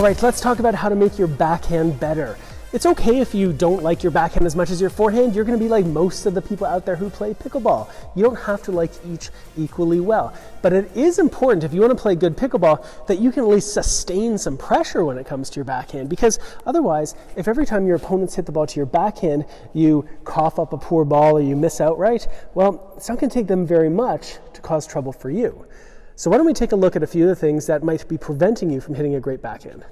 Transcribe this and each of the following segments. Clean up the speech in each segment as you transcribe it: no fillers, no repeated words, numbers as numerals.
All right, let's talk about how to make your backhand better. It's okay if you don't like your backhand as much as your forehand. You're going to be like most of the people out there who play pickleball. You don't have to like each equally well. But it is important, if you want to play good pickleball, that you can at least sustain some pressure when it comes to your backhand. Because otherwise, if every time your opponents hit the ball to your backhand, you cough up a poor ball or you miss outright, well, it's not going to take them very much to cause trouble for you. So why don't we take a look at a few of the things that might be preventing you from hitting a great backhand.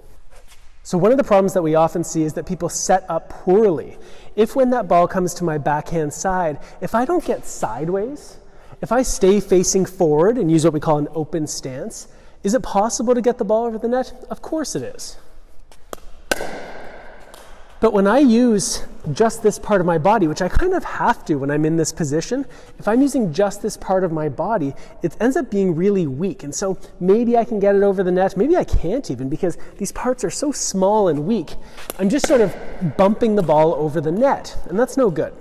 So one of the problems that we often see is that people set up poorly. If when that ball comes to my backhand side, if I don't get sideways, if I stay facing forward and use what we call an open stance, is it possible to get the ball over the net? Of course it is. But when I use just this part of my body, which I kind of have to when I'm in this position, if I'm using just this part of my body, it ends up being really weak. And so maybe I can get it over the net, maybe I can't even, because these parts are so small and weak. I'm just sort of bumping the ball over the net, and that's no good.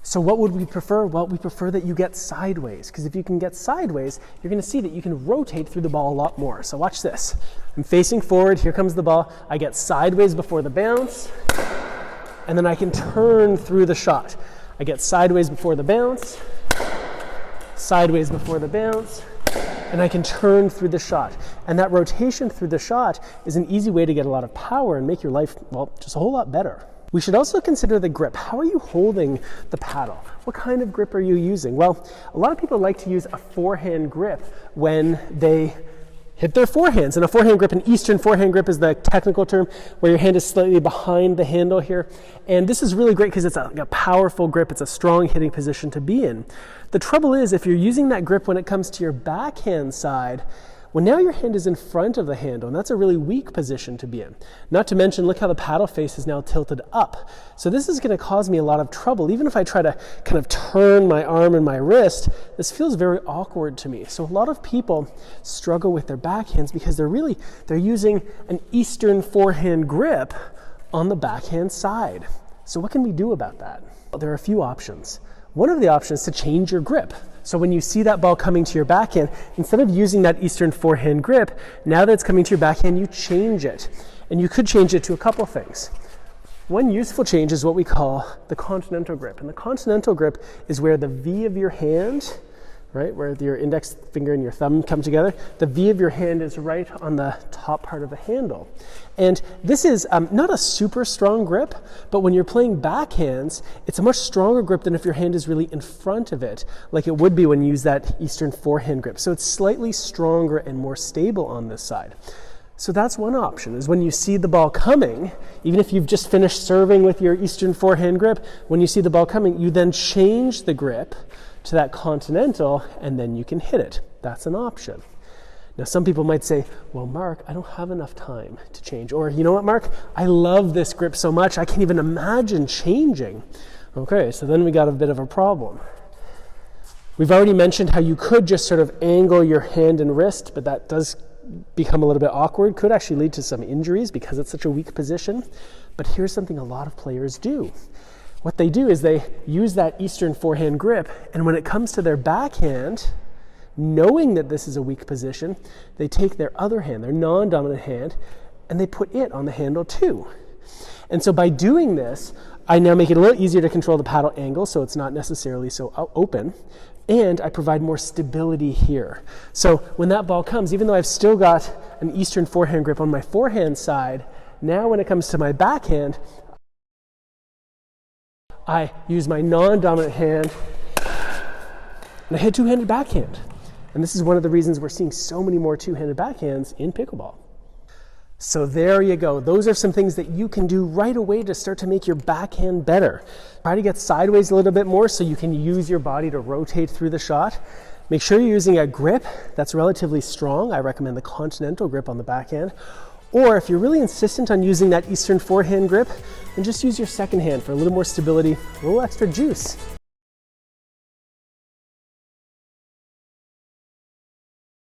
So what would we prefer? Well, we prefer that you get sideways, because if you can get sideways, you're going to see that you can rotate through the ball a lot more. So watch this. I'm facing forward, here comes the ball. I get sideways before the bounce, and then I can turn through the shot. I get sideways before the bounce, sideways before the bounce, and I can turn through the shot. And that rotation through the shot is an easy way to get a lot of power and make your life, well, just a whole lot better. We should also consider the grip. How are you holding the paddle? What kind of grip are you using? Well, a lot of people like to use a forehand grip when they hit their forehands. And a forehand grip, an Eastern forehand grip is the technical term, where your hand is slightly behind the handle here. And this is really great because it's a powerful grip. It's a strong hitting position to be in. The trouble is, if you're using that grip when it comes to your backhand side, well, now your hand is in front of the handle, and that's a really weak position to be in. Not to mention, look how the paddle face is now tilted up. So this is going to cause me a lot of trouble. Even if I try to kind of turn my arm and my wrist, this feels very awkward to me. So a lot of people struggle with their backhands because they're using an Eastern forehand grip on the backhand side. So what can we do about that? Well, there are a few options. One of the options is to change your grip. So when you see that ball coming to your backhand, instead of using that Eastern forehand grip, now that it's coming to your backhand, you change it. And you could change it to a couple things. One useful change is what we call the continental grip. And the continental grip is where the V of your hand, right, where your index finger and your thumb come together, the V of your hand is right on the top part of the handle. And this is not a super strong grip, but when you're playing backhands, it's a much stronger grip than if your hand is really in front of it, like it would be when you use that Eastern forehand grip. So it's slightly stronger and more stable on this side. So that's one option, is when you see the ball coming, even if you've just finished serving with your Eastern forehand grip, when you see the ball coming, you then change the grip to that continental, and then you can hit it. That's an option. Now, some people might say, well, Mark, I don't have enough time to change. Or, you know what, Mark? I love this grip so much, I can't even imagine changing. Okay, so then we got a bit of a problem. We've already mentioned how you could just sort of angle your hand and wrist, but that does become a little bit awkward, could actually lead to some injuries because it's such a weak position. But here's something a lot of players do. What they do is they use that Eastern forehand grip, and when it comes to their backhand, knowing that this is a weak position, they take their other hand, their non-dominant hand, and they put it on the handle too. And so by doing this, I now make it a little easier to control the paddle angle, so it's not necessarily so open, and I provide more stability here. So when that ball comes, even though I've still got an Eastern forehand grip on my forehand side, now when it comes to my backhand, I use my non-dominant hand, and I hit two-handed backhand. And this is one of the reasons we're seeing so many more two-handed backhands in pickleball. So there you go. Those are some things that you can do right away to start to make your backhand better. Try to get sideways a little bit more so you can use your body to rotate through the shot. Make sure you're using a grip that's relatively strong. I recommend the continental grip on the backhand. Or if you're really insistent on using that Eastern forehand grip, then just use your second hand for a little more stability, a little extra juice.